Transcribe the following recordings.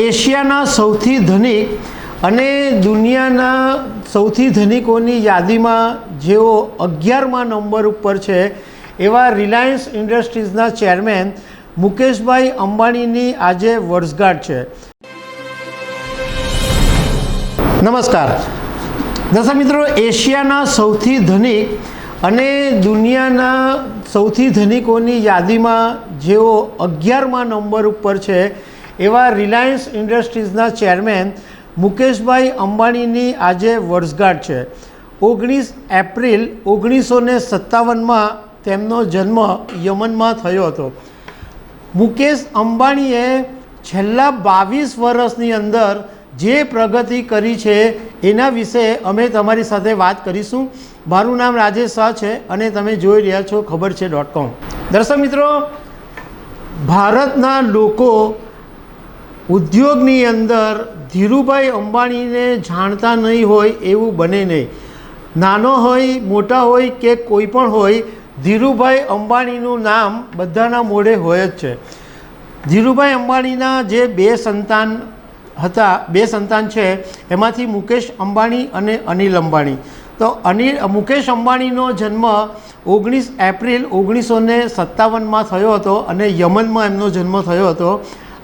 એશિયાના સૌથી ધનિક અને દુનિયાના સૌથી ધનિકોની યાદીમાં જેઓ 11મા નંબર ઉપર છે એવા રિલાયન્સ ઇન્ડસ્ટ્રીઝના ચેરમેન મુકેશભાઈ અંબાણીની આજે વર્ષગાંઠ છે। નમસ્કાર દર્શક મિત્રો, એશિયાના સૌથી ધનિક અને દુનિયાના સૌથી ધનિકોની યાદીમાં જેઓ 11મા નંબર ઉપર છે એવા રિલાયન્સ ઇન્ડસ્ટ્રીઝના ચેરમેન મુકેશભાઈ અંબાણીની આજે વર્ષગાંઠ છે। 19 એપ્રિલ 1957માં તેમનો જન્મ યમનમાં થયો હતો। મુકેશ અંબાણીએ છેલ્લા 22 વર્ષની અંદર જે પ્રગતિ કરી છે એના વિશે અમે તમારી સાથે વાત કરીશું। મારું નામ રાજેશ શાહ છે અને તમે જોઈ રહ્યા છો ખબરછે.com। દર્શક મિત્રો, ભારતના લોકો ઉદ્યોગની અંદર ધીરુભાઈ અંબાણીને જાણતા નહીં હોય એવું બને નહીં। નાનો હોય, મોટા હોય કે કોઈ પણ હોય, ધીરુભાઈ અંબાણીનું નામ બધાના મોઢે હોય જ છે। ધીરુભાઈ અંબાણીના જે બે સંતાન છે એમાંથી મુકેશ અંબાણી અને અનિલ અંબાણી। તો મુકેશ અંબાણીનો જન્મ 19 એપ્રિલ 1957માં થયો હતો અને યમનમાં એમનો જન્મ થયો હતો।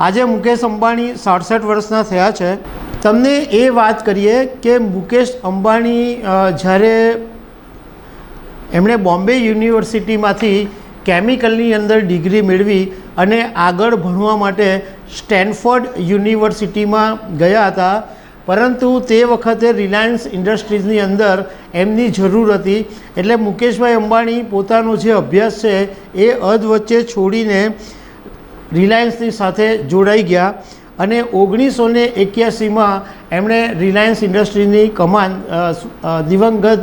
આજે મુકેશ અંબાણી 67 વર્ષના થયા છે। તમને એ વાત કરીએ કે મુકેશ અંબાણી જ્યારે એમણે બોમ્બે યુનિવર્સિટીમાંથી કેમિકલની અંદર ડિગ્રી મેળવી અને આગળ ભણવા માટે સ્ટેનફોર્ડ યુનિવર્સિટીમાં ગયા હતા, પરંતુ તે વખતે રિલાયન્સ ઇન્ડસ્ટ્રીઝની અંદર એમની જરૂર હતી, એટલે મુકેશભાઈ અંબાણી પોતાનો જે અભ્યાસ છે એ અધવચ્ચે છોડીને રિલાયન્સની સાથે જોડાઈ ગયા અને 1981માં એમણે રિલાયન્સ ઇન્ડસ્ટ્રીની કમાન દિવંગત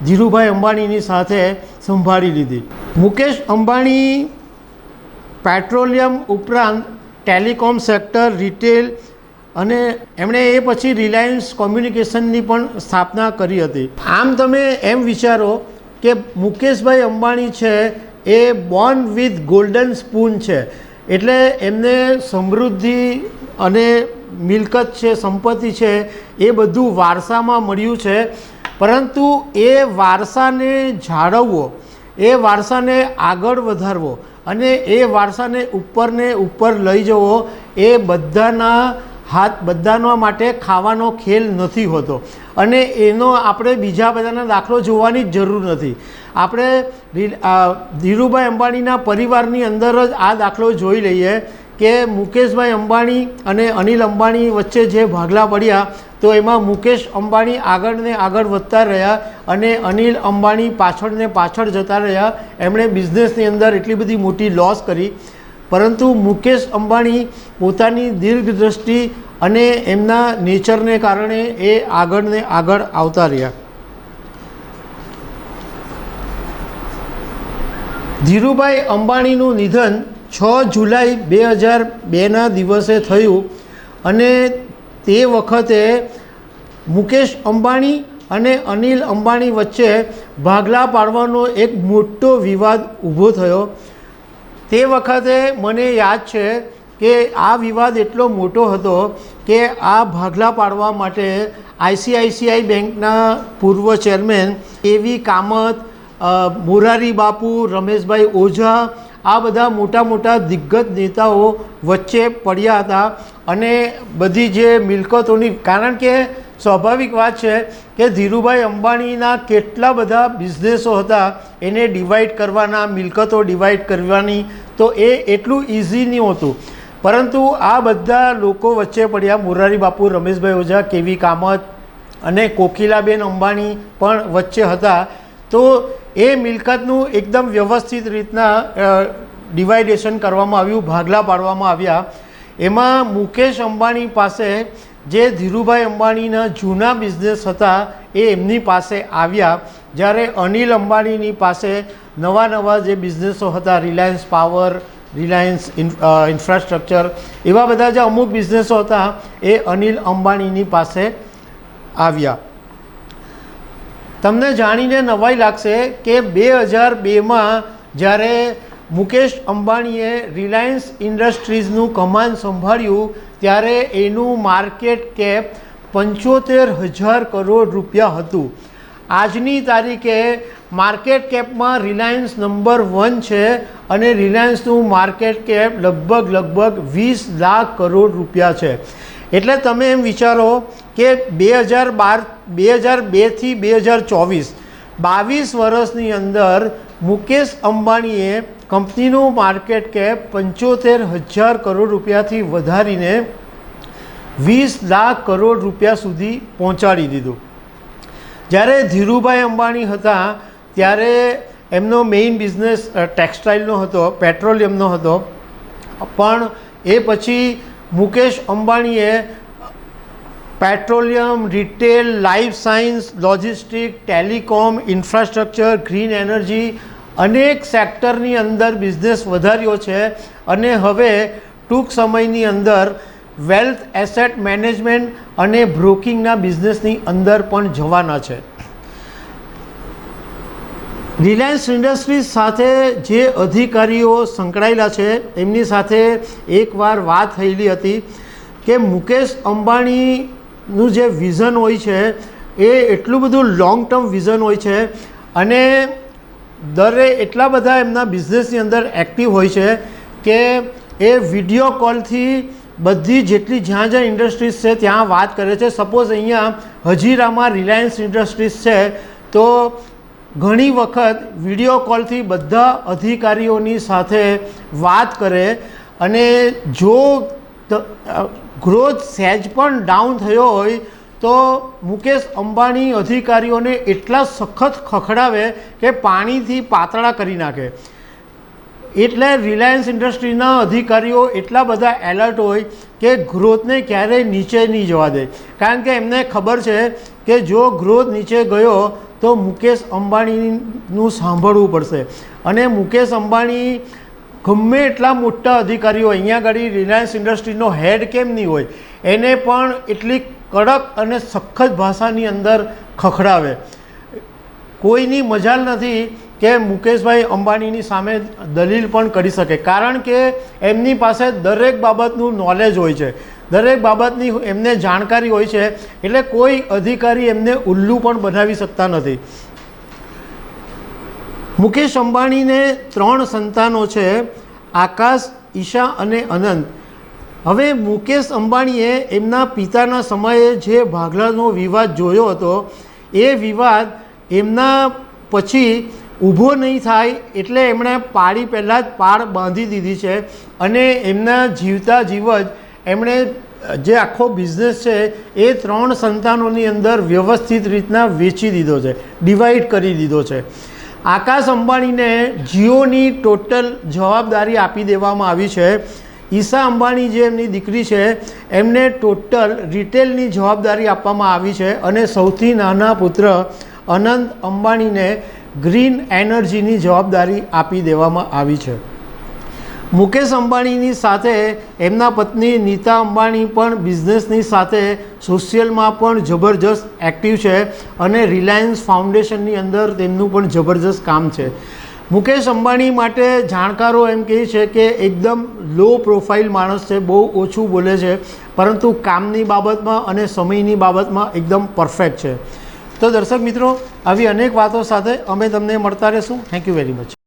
ધીરુભાઈ અંબાણીની સાથે સંભાળી લીધી। મુકેશ અંબાણી પેટ્રોલિયમ ઉપરાંત ટેલિકોમ સેક્ટર, રિટેલ અને એમણે એ પછી રિલાયન્સ કોમ્યુનિકેશનની પણ સ્થાપના કરી હતી। આમ તમે એમ વિચારો કે મુકેશભાઈ અંબાણી છે એ બોર્ન વિથ ગોલ્ડન સ્પૂન છે, એટલે એમને સમૃદ્ધિ અને મિલકત છે, સંપત્તિ છે, એ બધું વારસામાં મળ્યું છે, પરંતુ એ વારસાને જાળવવો, એ વારસાને આગળ વધારવો અને એ વારસાને ઉપર લઈ જવો એ બધાના માટે ખાવાનો ખેલ નથી હોતો અને એનો આપણે બીજા બધાના દાખલો જોવાની જ જરૂર નથી। આપણે ધીરુભાઈ અંબાણીના પરિવારની અંદર જ આ દાખલો જોઈ લઈએ કે મુકેશભાઈ અંબાણી અને અનિલ અંબાણી વચ્ચે જે ભાગલા પડ્યા તો એમાં મુકેશ અંબાણી આગળ વધતા રહ્યા અને અનિલ અંબાણી પાછળ જતા રહ્યા। એમણે બિઝનેસની અંદર એટલી બધી મોટી લોસ કરી, પરંતુ મુકેશ અંબાણી પોતાની દીર્ઘદ્રષ્ટિ અને એમના નેચરને કારણે એ આગળ આવતા રહ્યા। ધીરુભાઈ અંબાણીનું નિધન 6 જુલાઈ 2002ના દિવસે થયું અને તે વખતે મુકેશ અંબાણી અને અનિલ અંબાણી વચ્ચે ભાગલા પાડવાનો એક મોટો વિવાદ ઊભો થયો। તે વખતે મને યાદ છે કે આ વિવાદ એટલો મોટો હતો કે આ ભાગલા પાડવા માટે ICICI બેંકના પૂર્વ ચેરમેન એવી કામત, મોરારી બાપુ, રમેશભાઈ ઓઝા, આ બધા મોટા દિગ્ગજ નેતાઓ વચ્ચે પડ્યા હતા અને બધી જે મિલકતોની, કારણ કે સ્વાભાવિક વાત છે કે ધીરુભાઈ અંબાણીના કેટલા બધા બિઝનેસો હતા એને ડિવાઈડ કરવાના, મિલકતો ડિવાઈડ કરવાની, તો એ એટલું ઇઝી નહોતું, પરંતુ આ બધા લોકો વચ્ચે પડ્યા। મોરારી બાપુ, રમેશભાઈ ઓઝા, કેવી કામત અને કોકિલાબેન અંબાણી પણ વચ્ચે હતા। તો એ મિલકતનું એકદમ વ્યવસ્થિત રીતના ડિવાઇડેશન કરવામાં આવ્યું, ભાગલા પાડવામાં આવ્યા। એમાં મુકેશ અંબાણી પાસે જે ધીરુભાઈ અંબાણીના જૂના બિઝનેસ હતા એ એમની પાસે આવ્યા, જ્યારે અનિલ અંબાણીની પાસે નવા જે બિઝનેસો હતા, રિલાયન્સ પાવર, રિલાયન્સ ઇન્ફ્રાસ્ટ્રક્ચર, એવા બધા જે અમુક બિઝનેસો હતા એ અનિલ અંબાણીની પાસે આવ્યા। તમને જાણીને નવાઈ લાગશે કે 2002માં જ્યારે મુકેશ અંબાણીએ રિલાયન્સ ઇન્ડસ્ટ્રીઝનું કમાન સંભાળ્યું ત્યારે એનું માર્કેટ કેપ 75,000 કરોડ રૂપિયા હતું. આજની તારીખે માર્કેટ કેપમાં રિલાયન્સ નંબર 1 છે અને રિલાયન્સનું માર્કેટ કેપ લગભગ 20 લાખ કરોડ રૂપિયા છે. એટલે તમે એમ વિચારો કે 2002થી 2024 22 વર્ષની અંદર મુકેશ અંબાણીએ કંપનીનું માર્કેટ કેપ 75,000 કરોડ રૂપિયાથી વધારીને 20 લાખ કરોડ રૂપિયા સુધી પહોંચાડી દીધું. જ્યારે ધીરુભાઈ અંબાણી હતા ત્યારે એમનો મેઇન બિઝનેસ ટેક્સટાઇલનો હતો, પેટ્રોલિયમનો હતો, પણ એ પછી મુકેશ અંબાણીએ petroleum, retail, life science, logistic, telecom, infrastructure, green energy અનેક સેક્ટરની અંદર બિઝનેસ વધાર્યો છે અને હવે ટૂંક સમયની અંદર વેલ્થ એસેટ મેનેજમેન્ટ અને બ્રોકિંગના બિઝનેસની અંદર પણ જવાના છે. રિલાયન્સ ઇન્ડસ્ટ્રીઝ સાથે જે અધિકારીઓ સંકળાયેલા છે એમની સાથે એકવાર વાત થયેલી હતી કે મુકેશ અંબાણીનું જે વિઝન હોય છે એ એટલું બધું લોંગ ટર્મ વિઝન હોય છે અને એટલા બધા એમના બિઝનેસની અંદર એક્ટિવ હોય છે કે એ વિડીયો કોલથી બધી જેટલી જ્યાં ઇન્ડસ્ટ્રીઝ છે ત્યાં વાત કરે છે. સપોઝ અહીંયા હજીરામાં રિલાયન્સ ઇન્ડસ્ટ્રીઝ છે તો ઘણી વખત વિડીયો કોલથી બધા અધિકારીઓની સાથે વાત કરે અને જો ગ્રોથ સહેજ પણ ડાઉન થયો હોય તો મુકેશ અંબાણી અધિકારીઓને એટલા સખત ખખડાવે કે પાણીથી પાતળા કરી નાખે. એટલે રિલાયન્સ ઇન્ડસ્ટ્રીના અધિકારીઓ એટલા બધા એલર્ટ હોય કે ગ્રોથને ક્યારેય નીચે નહીં જવા દે, કારણ કે એમને ખબર છે કે જો ગ્રોથ નીચે ગયો તો મુકેશ અંબાણીનું સાંભળવું પડશે. અને મુકેશ અંબાણી ગમે એટલા મોટા અધિકારીઓ, અહીંયા આગળ રિલાયન્સ ઇન્ડસ્ટ્રીનો હેડ કેમ નહીં હોય, એને પણ એટલી કડક અને સખત ભાષાની અંદર ખખડાવે. કોઈની મજાલ નથી કે મુકેશભાઈ અંબાણીની સામે દલીલ પણ કરી શકે, કારણ કે એમની પાસે દરેક બાબતનું નોલેજ હોય છે, દરેક બાબતની એમને જાણકારી હોય છે. એટલે કોઈ અધિકારી એમને ઉલ્લુ પણ બનાવી શકતા નથી. મુકેશ અંબાણીને 3 સંતાનો છે, આકાશ, ઈશા અને અનંત. હવે મુકેશ અંબાણીએ એમના પિતાના સમયે જે ભાગલાનો વિવાદ જોયો હતો એ વિવાદ એમના પછી ઊભો નહીં થાય એટલે એમણે પહેલાં જ પાળ બાંધી દીધી છે અને એમના જીવતા જીવ જ એમણે જે આખો બિઝનેસ છે એ 3 સંતાનોની અંદર વ્યવસ્થિત રીતના વેચી દીધો છે, ડિવાઈડ કરી દીધો છે. આકાશ અંબાણીને જીઓની ટોટલ જવાબદારી આપી દેવામાં આવી છે. ઈશા અંબાણી જે એમની દીકરી છે એમને ટોટલ રિટેલની જવાબદારી આપવામાં આવી છે અને સૌથી નાના પુત્ર અનંત અંબાણીને ગ્રીન એનર્જીની જવાબદારી આપી દેવામાં આવી છે. મુકેશ અંબાણીની સાથે એમના પત્ની નીતા અંબાણી પણ બિઝનેસની સાથે સોશિયલમાં પણ જબરજસ્ત એક્ટિવ છે અને રિલાયન્સ ફાઉન્ડેશનની અંદર તેમનું પણ જબરજસ્ત કામ છે. મુકેશ અંબાણી માટે જાણકારો એમ કહે છે કે એકદમ લો પ્રોફાઇલ માણસ છે, બહુ ઓછું બોલે છે, પરંતુ કામની બાબતમાં અને સમયની બાબતમાં એકદમ પરફેક્ટ છે. તો દર્શક મિત્રો, આવી અનેક વાતો સાથે અમે તમને મળતા રહીશું. Thank you very much.